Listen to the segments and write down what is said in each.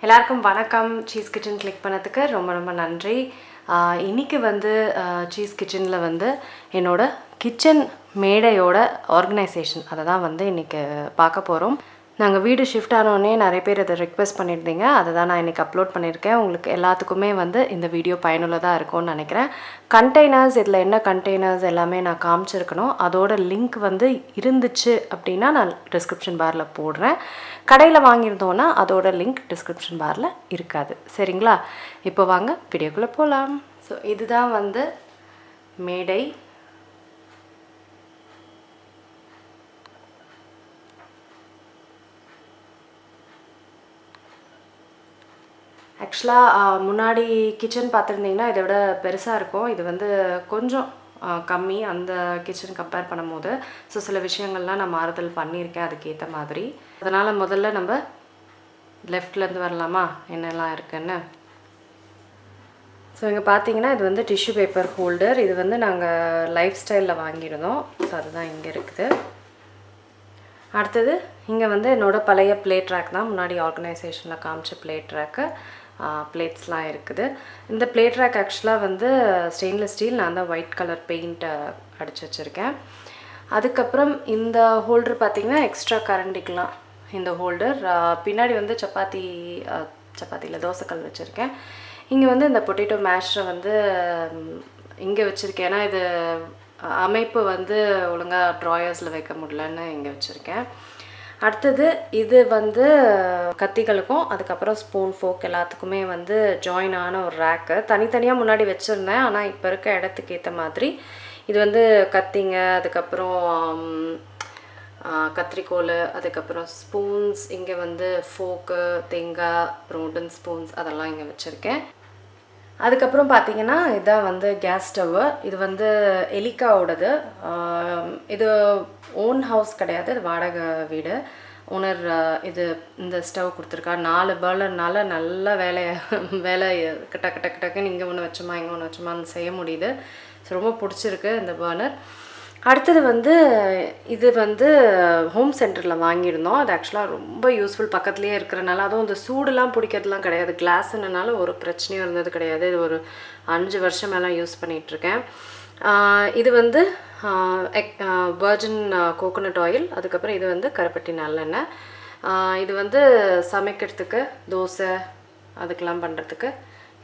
எல்லாருக்கும் வணக்கம். Cheese kitchen click பண்ணதுக்கு ரொம்ப ரொம்ப நன்றி. இன்றைக்கி வந்து சீஸ் கிச்சனில் வந்து என்னோட கிச்சன் மேடையோட ஆர்கனைசேஷன் அதை தான் வந்து இன்றைக்கி பார்க்க போகிறோம். நாங்கள் வீடு ஷிஃப்ட் ஆனோடனே நிறைய பேர் அதை ரிக்வெஸ்ட் பண்ணியிருந்தீங்க. அதை தான் நான் இன்றைக்கி அப்லோட் பண்ணியிருக்கேன். உங்களுக்கு எல்லாத்துக்குமே வந்து இந்த வீடியோ பயனுள்ளதாக இருக்கும்னு நினைக்கிறேன். கண்டெய்னர்ஸ், இதில் என்ன கண்டெய்னர்ஸ் எல்லாமே நான் காமிச்சிருக்கணும். அதோட லிங்க் வந்து இருந்துச்சு அப்படின்னா நான் டிஸ்கிரிப்ஷன் பாரில் போடுறேன். கடையில் வாங்கியிருந்தோன்னா அதோட லிங்க் டிஸ்கிரிப்ஷன் பாரில் இருக்காது. சரிங்களா? இப்போ வாங்க வீடியோக்குள்ளே போகலாம். ஸோ இதுதான் வந்து மேடை. ஆக்சுவலாக முன்னாடி கிச்சன் பார்த்துருந்தீங்கன்னா இதை விட பெருசாக இருக்கும். இது வந்து கொஞ்சம் கம்மி அந்த கிச்சன் கம்பேர் பண்ணும்போது. ஸோ சில விஷயங்கள்லாம் நான் மாறுதல் பண்ணியிருக்கேன் அதுக்கேற்ற மாதிரி. அதனால் முதல்ல நம்ம லெஃப்ட்லேருந்து வரலாமா என்னெல்லாம் இருக்குன்னு. ஸோ இங்கே பார்த்தீங்கன்னா இது வந்து டிஷ்யூ பேப்பர் ஹோல்டர். இது வந்து நாங்கள் லைஃப் ஸ்டைலில் வாங்கியிருந்தோம். ஸோ அதுதான் இங்கே இருக்குது. அடுத்தது இங்கே வந்து என்னோடய பழைய பிளேட் ரேக் தான். முன்னாடி ஆர்கனைசேஷனில் காமிச்ச பிளேட் ரேக்கு பிளேட்ஸ்லாம் இருக்குது. இந்த பிளேட் ரேக் ஆக்சுவலாக வந்து ஸ்டெயின்லெஸ் ஸ்டீல். நான் தான் ஒயிட் கலர் பெயிண்ட்டை அடித்து வச்சுருக்கேன். அதுக்கப்புறம் இந்த ஹோல்டர் பார்த்திங்கன்னா எக்ஸ்ட்ரா கரண்டிக்கலாம் இந்த ஹோல்டர். பின்னாடி வந்து சப்பாத்தியில் தோசைக்கல் வச்சுருக்கேன். இங்கே வந்து இந்த பொட்டேட்டோ மேஷரை வந்து இங்கே வச்சுருக்கேன். ஏன்னா இது அமைப்பு வந்து ஒழுங்காக ட்ராயர்ஸில் வைக்க முடியலன்னு இங்கே வச்சுருக்கேன். அடுத்தது இது வந்து கத்திகளுக்கும் அதுக்கப்புறம் ஸ்பூன் ஃபோக் எல்லாத்துக்குமே வந்து ஜாயின் ஆன ஒரு ரேக்கு. தனித்தனியாக முன்னாடி வச்சுருந்தேன். ஆனால் இப்போ இருக்க இடத்துக்கு ஏற்ற மாதிரி இது வந்து கத்திங்க, அதுக்கப்புறம் கத்திரிக்கோல், அதுக்கப்புறம் ஸ்பூன்ஸ், இங்கே வந்து ஃபோக்கு, தேங்காய், அப்புறம் உடன் ஸ்பூன்ஸ் அதெல்லாம் இங்கே வச்சுருக்கேன். அதுக்கப்புறம் பார்த்திங்கன்னா இதுதான் வந்து கேஸ் ஸ்டவ்வு. இது வந்து எலிக்காவோடது. இது ஓன் ஹவுஸ் கிடையாது, இது வாடகை வீடு. ஓனர் இது இந்த ஸ்டவ் கொடுத்துருக்கா. 4 பர்னர்னால நல்ல வேலை டக்கு டக்கு டக்குன்னு இங்கே ஒன்று வச்சோமா இங்கே ஒன்று வச்சோமான்னு செய்ய முடியுது. ஸோ ரொம்ப பிடிச்சிருக்கு இந்த பர்னர். அடுத்தது வந்து இது வந்து ஹோம் சென்டரில் வாங்கியிருந்தோம். அது ஆக்சுவலாக ரொம்ப யூஸ்ஃபுல். பக்கத்துலேயே இருக்கிறனால, அதுவும் இந்த சூடுலாம் பிடிக்கிறதுலாம் கிடையாது. கிளாஸ்னால ஒரு பிரச்சனையும் இருந்தது கிடையாது. இது ஒரு 5 வருஷம் மேலே யூஸ் பண்ணிகிட்ருக்கேன். இது வந்து வர்ஜின் கோகோனட் ஆயில். அதுக்கப்புறம் இது வந்து கருப்பட்டி நல்லெண்ணெய். இது வந்து சமைக்கிறதுக்கு தோசை அதுக்கெல்லாம் பண்ணுறதுக்கு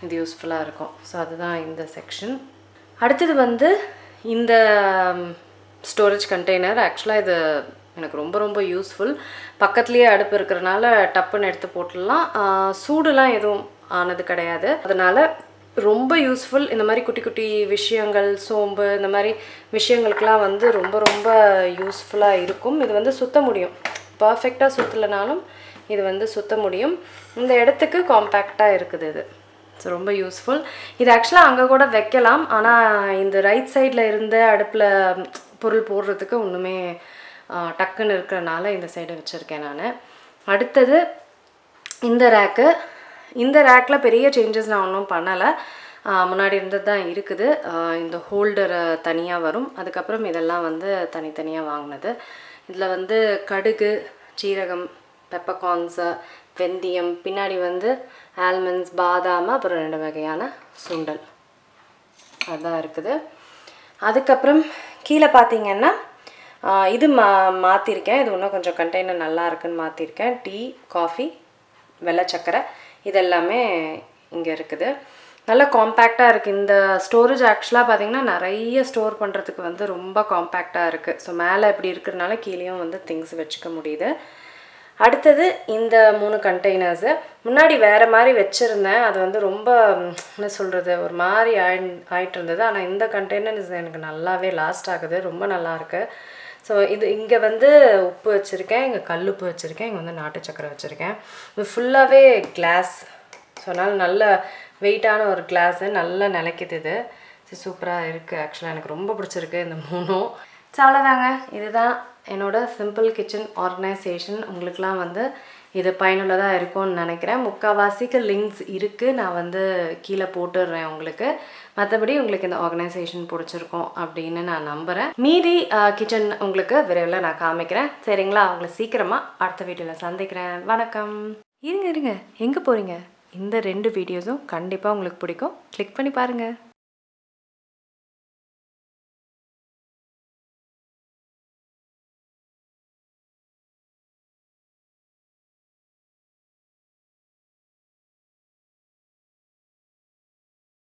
இது யூஸ்ஃபுல்லாக இருக்கும். ஸோ அதுதான் இந்த செக்ஷன். அடுத்தது வந்து இந்த ஸ்டோரேஜ் கண்டெய்னர். ஆக்சுவலாக இது எனக்கு ரொம்ப ரொம்ப யூஸ்ஃபுல். பக்கத்துலேயே அடுப்பு இருக்கிறனால டப்புன்னு எடுத்து போட்டுடலாம். சூடுலாம் எதுவும் ஆனது கிடையாது. அதனால் ரொம்ப யூஸ்ஃபுல். இந்த மாதிரி குட்டி குட்டி விஷயங்கள், சோம்பு, இந்த மாதிரி விஷயங்களுக்கெலாம் வந்து ரொம்ப ரொம்ப யூஸ்ஃபுல்லாக இருக்கும். இது வந்து சுத்த முடியும். பர்ஃபெக்டாக சுற்றலைனாலும் இது வந்து சுத்த முடியும். இந்த இடத்துக்கு காம்பேக்டாக இருக்குது இது. ஸோ ரொம்ப யூஸ்ஃபுல். இது ஆக்சுவலாக அங்கே கூட வைக்கலாம். ஆனால் இந்த ரைட் சைடில் இருந்த அடுப்பில் பொருள் போடுறதுக்கு ஒன்றுமே டக்குன்னு இருக்கிறனால இந்த சைடை வச்சுருக்கேன் நான். அடுத்தது இந்த ரேக்கு. இந்த ரேக்கில் பெரிய சேஞ்சஸ் நான் ஒன்றும் பண்ணலை. முன்னாடி இருந்தது தான் இருக்குது. இந்த ஹோல்டரை தனியாக வரும். அதுக்கப்புறம் இதெல்லாம் வந்து தனித்தனியாக வாங்கினது. இதில் வந்து கடுகு, சீரகம், பெப்பர்கார்ன்ஸு, வெந்தயம், பின்னாடி வந்து ஆல்மண்ட்ஸ், பாதாம், அப்புறம் 2 வகையான சுண்டல் அதுதான் இருக்குது. அதுக்கப்புறம் கீழே பார்த்திங்கன்னா இது மாற்றிருக்கேன். இது இன்னும் கொஞ்சம் கண்டெய்னர் நல்லா இருக்குன்னு மாற்றிருக்கேன். டீ, காஃபி, வெள்ளை சக்கரை இதெல்லாமே இங்கே இருக்குது. நல்லா காம்பேக்டாக இருக்குது. இந்த ஸ்டோரேஜ் ஆக்சுவலாக பார்த்திங்கன்னா நிறைய ஸ்டோர் பண்ணுறதுக்கு வந்து ரொம்ப காம்பேக்டாக இருக்குது. ஸோ மேலே இப்படி இருக்கிறதுனால கீழேயும் வந்து திங்ஸ் வச்சுக்க முடியுது. அடுத்தது இந்த 3 கண்டெய்னர்ஸு. முன்னாடி வேறு மாதிரி வச்சுருந்தேன். அது வந்து ரொம்ப என்ன சொல்கிறது, ஒரு மாதிரி ஆகிட்டு இருந்தது. ஆனால் இந்த கண்டெய்னர்ஸ் எனக்கு நல்லாவே லாஸ்ட் ஆகுது. ரொம்ப நல்லாயிருக்கு. ஸோ இது இங்கே வந்து உப்பு வச்சுருக்கேன், இங்கே கல் உப்பு வச்சுருக்கேன், இங்கே வந்து நாட்டு சக்கரை வச்சுருக்கேன். இது ஃபுல்லாகவே கிளாஸ். ஸோ அதனால் நல்ல வெயிட்டான ஒரு கிளாஸு, நல்லா நிலைக்குது இது. சூப்பராக இருக்குது. ஆக்சுவலாக எனக்கு ரொம்ப பிடிச்சிருக்கு இந்த 3ம். ஸோ அவ்வளோதாங்க. இதுதான் என்னோடய சிம்பிள் கிச்சன் ஆர்கனைசேஷன். உங்களுக்கெலாம் வந்து இது பயனுள்ளதாக இருக்கும்னு நினைக்கிறேன். முக்கால்வாசிக்கு லிங்க்ஸ் இருக்குது. நான் வந்து கீழே போட்டுடுறேன் உங்களுக்கு. மற்றபடி உங்களுக்கு இந்த ஆர்கனைசேஷன் பிடிச்சிருக்கும் அப்படின்னு நான் நம்புகிறேன். மீதி கிச்சன் உங்களுக்கு விரைவில் நான் காமிக்கிறேன். சரிங்களா? உங்களை சீக்கிரமாக அடுத்த வீடியோவில் சந்திக்கிறேன். வணக்கம். இருங்க எங்கே போகிறீங்க? இந்த 2 வீடியோஸும் கண்டிப்பாக உங்களுக்கு பிடிக்கும். கிளிக் பண்ணி பாருங்கள்.